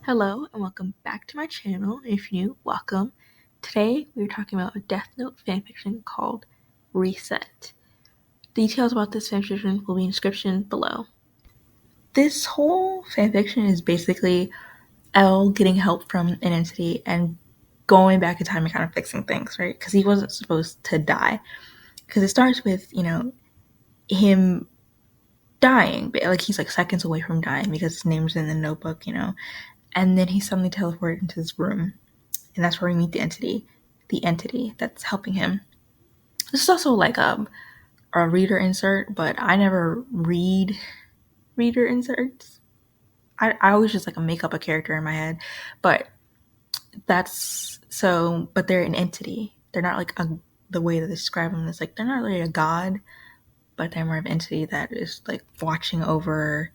Hello and welcome back to my channel. If you're new, welcome. Today we're talking about a Death Note fanfiction called Reset. Details about this fanfiction will be in the description below. This whole fanfiction is basically L getting help from an entity and going back in time and kind of fixing things, right? Because he wasn't supposed to die. Because it starts with, him dying, but like he's like seconds away from dying because his name's in the notebook, and then he's suddenly teleported into this room. And that's where we meet the entity that's helping him. This is also like a reader insert, but I never read reader inserts. I always just like make up a character in my head, but but they're an entity. They're not like the way that they describe them is like they're not really a god, but they're more of an entity that is like watching over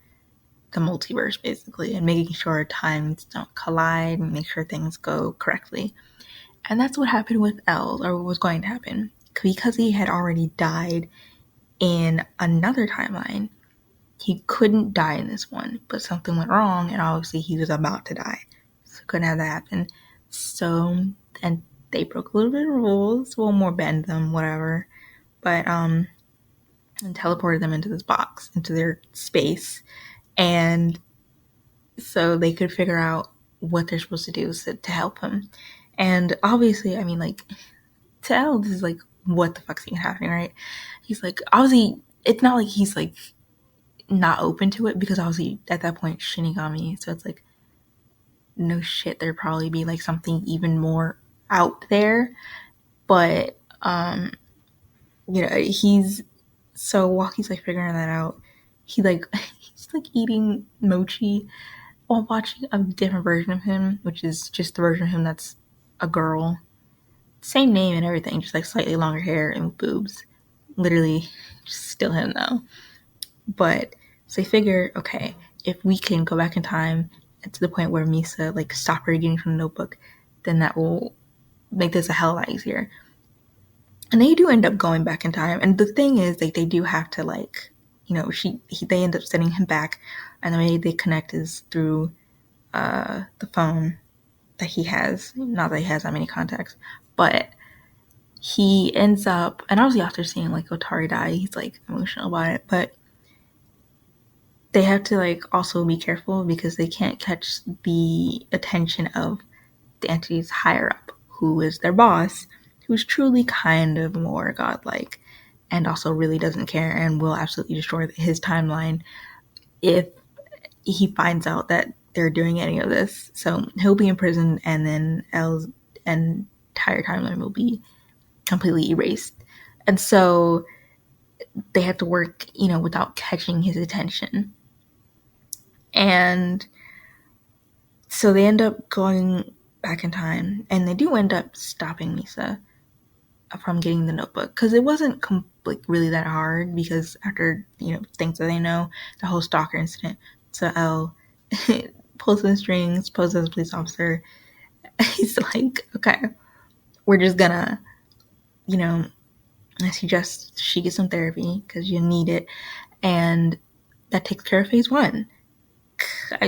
the multiverse basically and making sure times don't collide and make sure things go correctly. And that's what happened with L, or what was going to happen. Because he had already died in another timeline, he couldn't die in this one, but something went wrong, and obviously he was about to die. So couldn't have that happen. So, and they broke a little bit of rules, well, more bend them, whatever, but, and teleported them into this box, into their space, and so they could figure out what they're supposed to do to help him. And obviously, I mean, like, to L, this is like, what the fuck's even happening, right? He's like, obviously, it's not like he's like not open to it because obviously at that point, Shinigami, so it's like, no shit, there'd probably be like something even more out there. But, he's, so while he's like figuring that out, he's like eating mochi while watching a different version of him, which is just the version of him that's a girl. Same name and everything, just like slightly longer hair and boobs. Literally, just still him though. But so they figure, okay, if we can go back in time to the point where Misa like stop reading from the notebook, then that will make this a hell lot easier. And they do end up going back in time. And the thing is, like, they do have to like, they end up sending him back, and the way they connect is through the phone that he has. Not that he has that many contacts, but he ends up, and obviously after seeing like Otari die, he's like emotional about it, but they have to like also be careful because they can't catch the attention of the entities higher up, who is their boss, who's truly kind of more godlike and also really doesn't care and will absolutely destroy his timeline if he finds out that they're doing any of this. So he'll be in prison, and then L's entire timeline will be completely erased. And so they have to work, without catching his attention. And so they end up going back in time, and they do end up stopping Misa from getting the notebook, because it wasn't like really that hard, because after, things that they know, the whole stalker incident, so L pulls the strings, poses as a police officer. He's like, okay, we're just gonna, I suggest she get some therapy because you need it, and that takes care of phase one.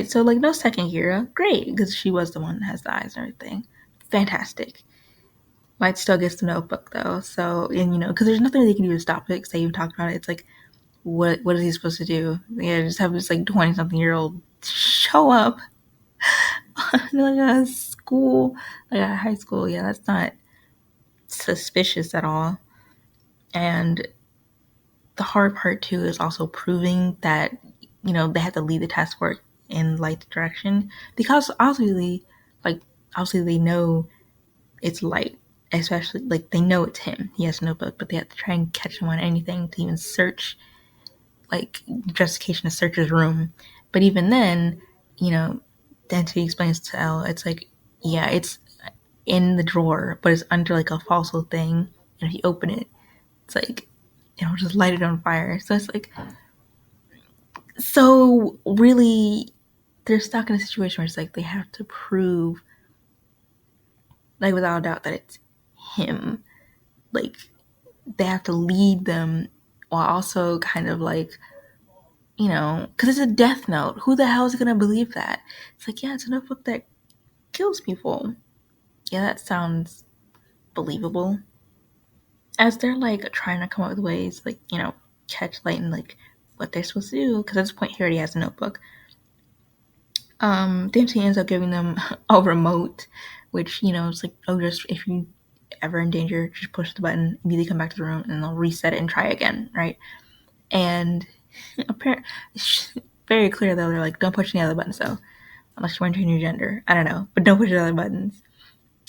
So like no second Gira, great, because she was the one that has the eyes and everything. Fantastic. Might still gets the notebook though, so, and because there's nothing they can do to stop it, because they even talked about it. It's like, what is he supposed to do? Yeah, just have this like 20-something-year-old show up like a school, like a high school. Yeah, that's not suspicious at all. And the hard part too is also proving that, they have to lead the task force in light direction, because obviously they know it's light, especially like they know it's him. He has a notebook, but they have to try and catch him on anything to even search, like justification to search his room. But even then, the entity explains to L, it's like, yeah, it's in the drawer, but it's under like a fossil thing, and if you open it, it's like it'll just light it on fire. So it's like, so really, they're stuck in a situation where it's like they have to prove, like without a doubt, that it's him. Like they have to lead them while also kind of like you know, because it's a death note. Who the hell is going to believe that? It's like, yeah, it's a notebook that kills people. Yeah, that sounds believable. As they're like trying to come up with ways, like, you know, catch Light like what they're supposed to do, because at this point he already has a notebook. DMC ends up giving them a remote, which, you know, it's like, oh, just if you ever in danger, just push the button, immediately come back to the room, and they'll reset it and try again, right? And apparently, it's very clear though, they're like, don't push any other buttons though, unless you want to change your gender. I don't know, but don't push the other buttons.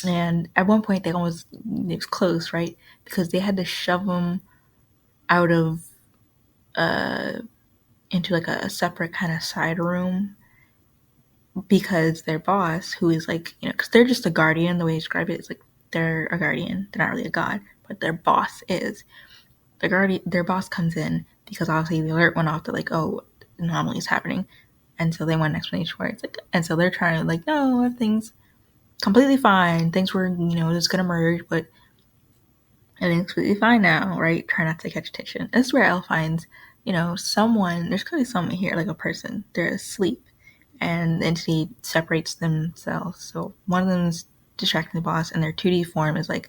And at one point, it was close, right? Because they had to shove them out of into like a separate kind of side room, because their boss, who is like, you know, because they're just a guardian, the way you describe it, it's like they're a guardian, they're not really a god, but their boss is. Their boss comes in because obviously the alert went off that like, oh, anomaly is happening, and so they want an explanation for it. It's like, and so they're trying to like, no, everything's completely fine. Things were, you know, just gonna merge, but everything's completely fine now, right? Try not to catch attention. This is where Elle finds, you know, someone. There's clearly someone here, like a person. They're asleep, and the entity separates themselves. So one of them's distracting the boss, and their 2D form is like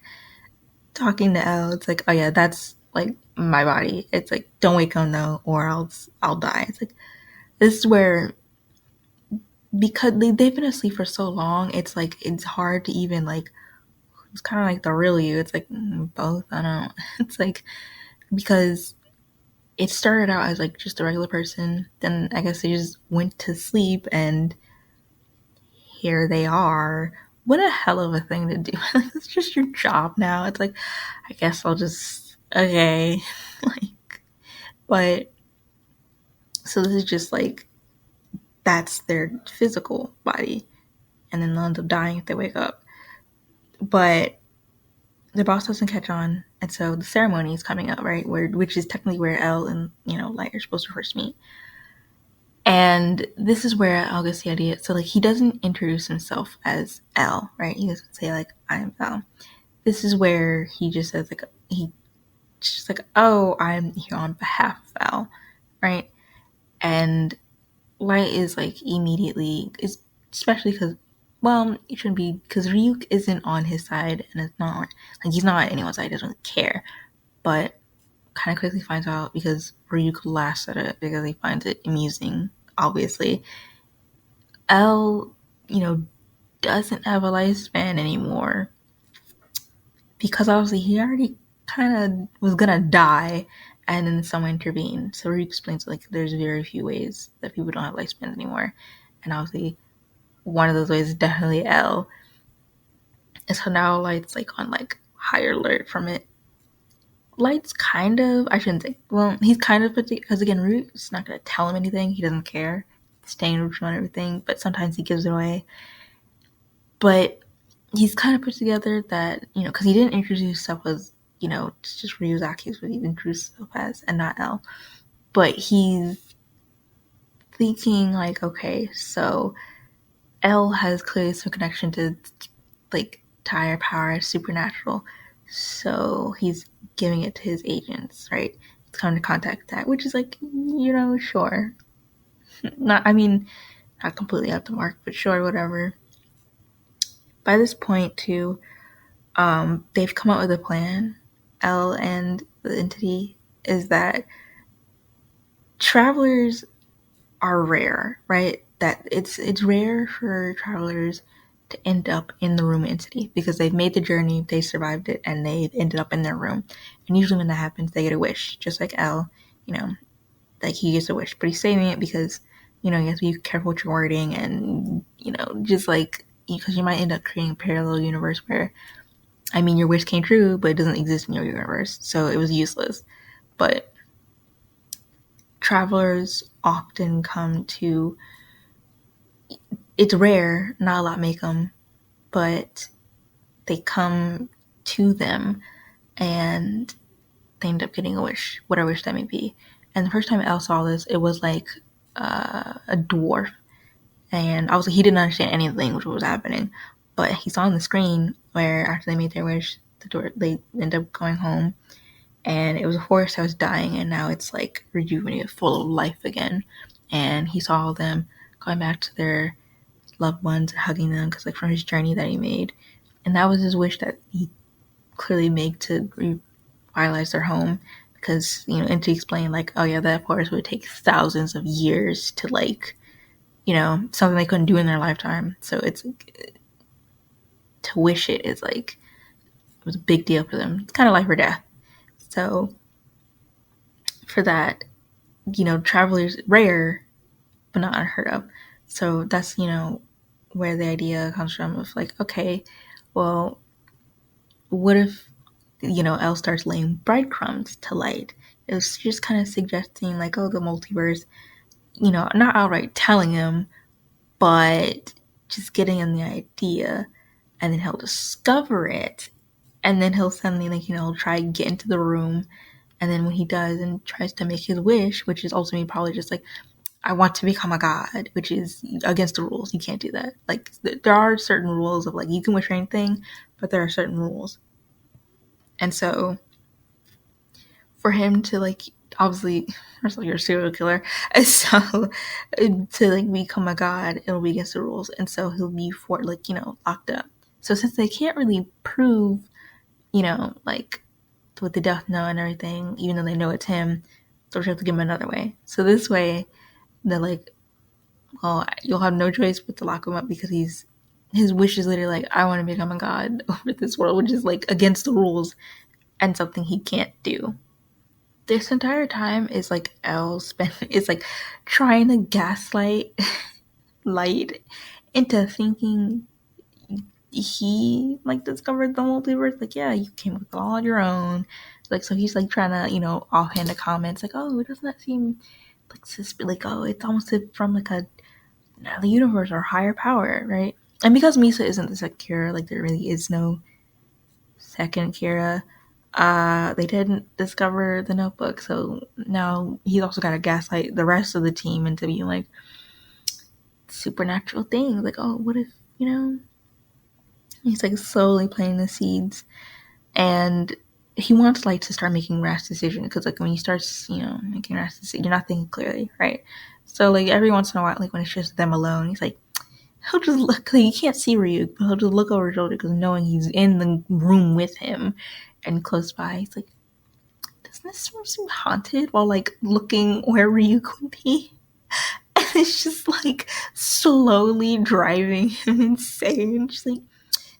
talking to Elle. It's like, oh yeah, that's like my body. It's like, don't wake up though, or else I'll die. It's like, this is where, because they've been asleep for so long, it's like it's hard to even like, it's kind of like the real you. It's like both. I don't know. It's like, because it started out as like just a regular person, then I guess they just went to sleep, and here they are. What a hell of a thing to do. It's just your job now. It's like, I guess I'll just, okay. Like, but so this is just like, that's their physical body, and then they'll end up dying if they wake up. But the boss doesn't catch on, and so the ceremony is coming up, right? Which is technically where Elle and, you know, Light are supposed to first meet. And this is where I'll get the idea. So like, he doesn't introduce himself as Elle, right? He doesn't say like, I'm Elle. This is where he just says like, he just like, oh, I'm here on behalf of Elle, right? And Light is like immediately, especially because, well, it shouldn't be, because Ryuk isn't on his side, and it's not like he's not on anyone's side. He doesn't really care, but kind of quickly finds out because Ryuk laughs at it because he finds it amusing. Obviously, Elle, you know, doesn't have a lifespan anymore because obviously he already kind of was gonna die, and then someone intervened. So Ryuk explains like there's very few ways that people don't have lifespans anymore, and obviously one of those ways is definitely Elle. And so now Light's like on like higher alert from it. Light's kind of, I shouldn't say, well, he's kind of, because again, Root's not going to tell him anything. He doesn't care. He's staying neutral and everything, but sometimes he gives it away. But he's kind of put together that, you know, because he didn't introduce himself as, you know, just Ryuzaki's, but he introduced himself as, and not Elle. But he's thinking like, okay, so Elle has clearly some connection to like higher power, supernatural. So he's giving it to his agents, right? It's coming to contact that, which is like, you know, sure. Not, I mean, not completely out the mark, but sure, whatever. By this point, too, they've come up with a plan. Elle and the entity is that travelers are rare, right? That it's rare for travelers to end up in the room entity because they've made the journey, they survived it, and they ended up in their room. And usually when that happens, they get a wish, just like Elle, you know, like he gets a wish, but he's saving it because, you know, you have to be careful with your wording, and, you know, just like, because you might end up creating a parallel universe where, I mean, your wish came true, but it doesn't exist in your universe, so it was useless. But travelers often come to, it's rare, not a lot make them, but they come to them and they end up getting a wish, whatever wish that may be. And the first time Elle saw this, it was like a dwarf, and obviously he didn't understand any of the language what was happening, but he saw on the screen where after they made their wish, they end up going home, and it was a forest that was dying, and now it's like rejuvenated, full of life again. And he saw them going back to their loved ones and hugging them because, like, from his journey that he made, and that was his wish that he clearly made to revitalize their home. Because, you know, and to explain, like, oh yeah, that forest would take thousands of years to, like, you know, something they couldn't do in their lifetime. So it's to wish it is like it was a big deal for them. It's kind of life or death. So for that, you know, travelers rare but not unheard of. So that's, you know, where the idea comes from of like, okay, well, what if, you know, Elle starts laying breadcrumbs to Light? It was just kind of suggesting like, oh, the multiverse, you know, not outright telling him, but just getting him the idea, and then he'll discover it, and then he'll suddenly, like, you know, try and get into the room, and then when he does and tries to make his wish, which is ultimately probably just like, I want to become a god, which is against the rules. You can't do that. Like, there are certain rules of like, you can wish for anything, but there are certain rules. And so for him to like, obviously, first of all, you're a serial killer, and so to like become a god, it'll be against the rules, and so he'll be for like, you know, locked up. So since they can't really prove, you know, like with the death note and everything, even though they know it's him, so we have to give him another way. So this way, they're like, well, you'll have no choice but to lock him up because his wish is literally like, I want to become a god over this world, which is like against the rules and something he can't do. This entire time is like is like trying to gaslight Light into thinking he like discovered the multiverse. Like, yeah, you came with it all on your own. Like, so he's like trying to, you know, offhand the comments like, oh, doesn't that seem like, oh, it's almost from like the universe or higher power, right? And because Misa isn't the second Kira, like there really is no second Kira. They didn't discover the notebook, so now he's also got to gaslight the rest of the team into being like supernatural things. Like, oh, what if, you know? He's like slowly planting the seeds, and he wants Light to start making rash decisions because like when he starts, you know, making rash decisions, you're not thinking clearly, right? So like every once in a while, like when it's just them alone, he's like, he'll just look, like, he can't see Ryuk, but he'll just look over his shoulder because knowing he's in the room with him and close by, he's like, doesn't this room seem haunted? While like looking where Ryuk would be. And it's just like slowly driving him insane. Just like,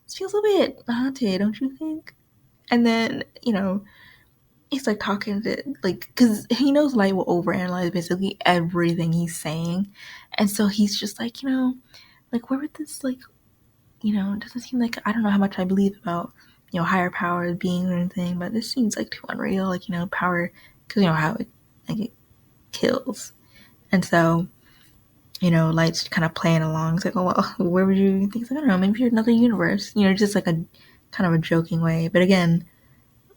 this feels a bit haunted, don't you think? And then, you know, he's like talking to, like, because he knows Light will overanalyze basically everything he's saying. And so he's just like, you know, like, where would this, like, you know, it doesn't seem like, I don't know how much I believe about, you know, higher powers, beings or anything, but this seems like too unreal, like, you know, power, because you know how it, like, it kills. And so, you know, Light's kind of playing along. It's like, oh, well, where would you think? Like, I don't know, maybe you're another universe, you know, just like a kind of a joking way. But again,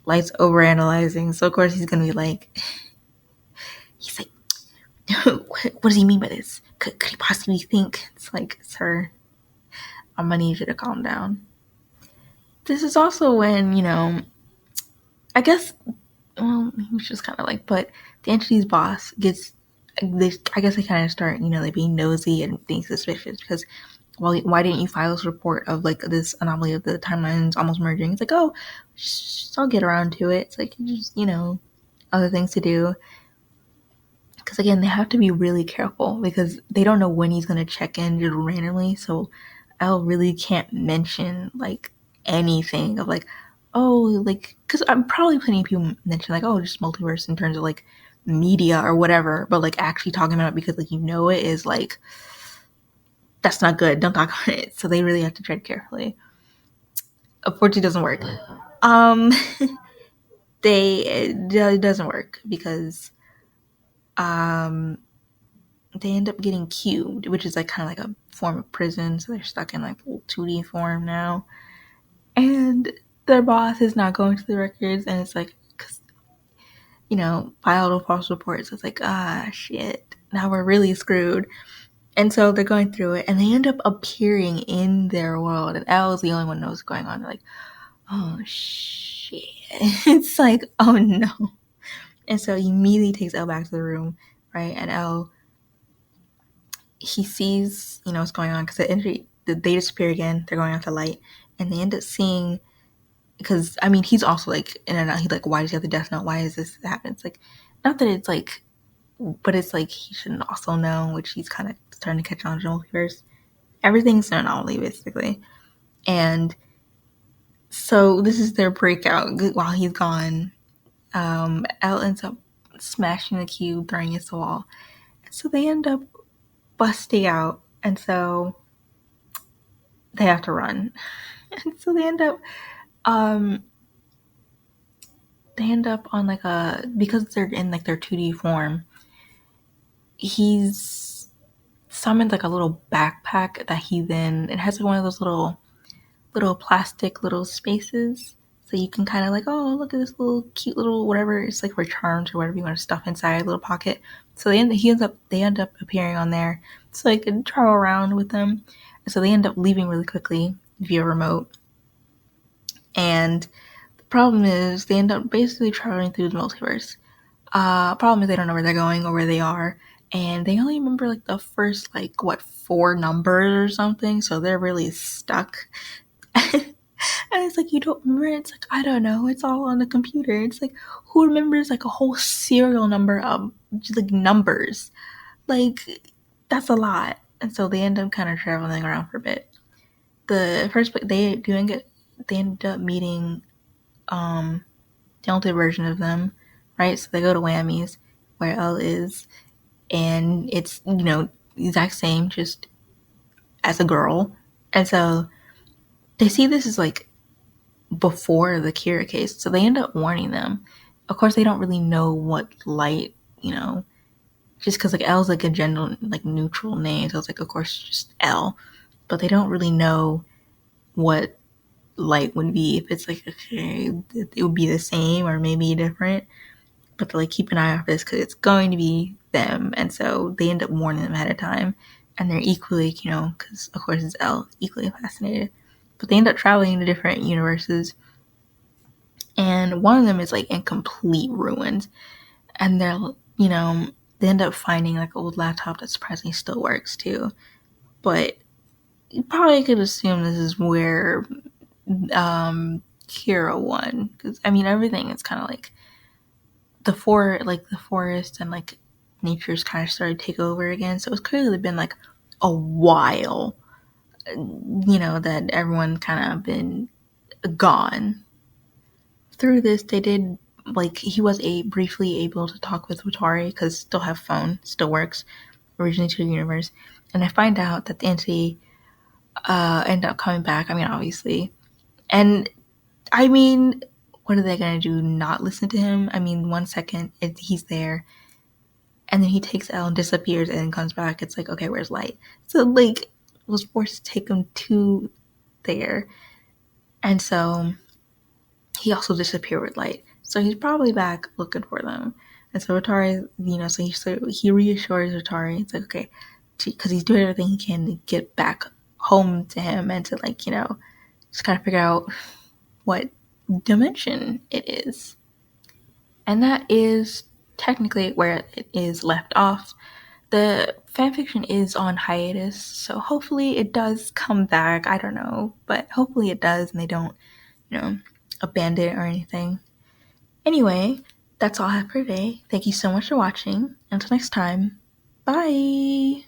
Light's overanalyzing, so of course he's gonna be like, he's like, what does he mean by this? Could he possibly think? It's like, sir, I'm gonna need you to calm down. This is also when, you know, I guess, well, he was just kind of like, but the entity's boss gets, I guess they kind of start, you know, like being nosy and being suspicious because, well, why didn't you file this report of like this anomaly of the timelines almost merging? It's like, oh, I'll get around to it. It's like, just, you know, other things to do. Because again, they have to be really careful because they don't know when he's going to check in just randomly. So Elle really can't mention like anything of like, oh, like, because I'm probably plenty of people mention like, oh, just multiverse in terms of like media or whatever, but like actually talking about it because like, you know, it is like, that's not good. Don't talk about it. So they really have to tread carefully. Unfortunately, it doesn't work. Um, it doesn't work because they end up getting cubed, which is like kind of like a form of prison. So they're stuck in like 2D form now, and their boss is not going to the records, and it's like, cause, you know, filed a false report. So it's like, ah, shit. Now we're really screwed. And so they're going through it, and they end up appearing in their world, and Elle is the only one who knows what's going on. They're like, oh shit. It's like, oh no. And so he immediately takes Elle back to the room, right? And Elle, he sees, what's going on, because they disappear again. They're going out the light, and they end up seeing, because I mean, he's also like in and out. He's like, why does he have the death note? Why is this happen? It's like, not that it's like, but it's like he shouldn't also know, which he's kind of starting to catch on to the multiverse. Everything's an anomaly, basically. And so this is their breakout while he's gone. Elle ends up smashing the cube, throwing it against the wall. And so they end up busting out. And so they have to run. And so they end up on like because they're in like their 2D form, he's summoned like a little backpack that it has like one of those little plastic little spaces, so you can kind of like, oh, look at this little cute little whatever, it's like for charms or whatever you want to stuff inside a little pocket. So they end up appearing on there, so I could travel around with them. And so they end up leaving really quickly via remote. And the problem is they end up basically traveling through the multiverse. Problem is they don't know where they're going or where they are, and they only remember like the first like 4 numbers or something, so they're really stuck. And it's like, you don't remember? It's like, I don't know. It's all on the computer. It's like, who remembers like a whole serial number of just like numbers? Like, that's a lot. And so they end up kind of traveling around for a bit. The first, they end up meeting the older version of them, right? So they go to Whammy's, where Elle is, and it's, the exact same, just as a girl. And so they see this as like before the Kira case, so they end up warning them. Of course, they don't really know what light, just because like Elle's like a gender like neutral name, so it's like, of course, just Elle. But they don't really know what light would be, if it's like, okay, it would be the same or maybe different. But to like keep an eye off this, because it's going to be them, and so they end up warning them ahead of time, and they're equally, because of course it's Elle, equally fascinated. But they end up traveling to different universes, and one of them is like in complete ruins, and they end up finding like an old laptop that surprisingly still works too. But you probably could assume this is where Kira won, because I mean everything is kind of like the forest and like nature's kind of started to take over again. So it's clearly been like a while, that everyone kind of been gone. Through this, they did, like, he was briefly able to talk with Watari, because still have phone, still works, originally to the universe. And I find out that the entity end up coming back. I mean, obviously. And I mean, what are they gonna do? Not listen to him? I mean, 1 second he's there, and then he takes Elle and disappears, and then comes back. It's like, okay, where's Light? So like, was forced to take him to there, and so he also disappeared with Light. So he's probably back looking for them. And so Watari, so he reassures Watari. It's like, okay, because he's doing everything he can to get back home to him, and to like, just kind of figure out what dimension it is. And that is technically where it is left off. The fanfiction is on hiatus, so hopefully it does come back. I don't know, but hopefully it does, and they don't, abandon it or anything. Anyway, that's all I have for today. Thank you so much for watching. Until next time, bye!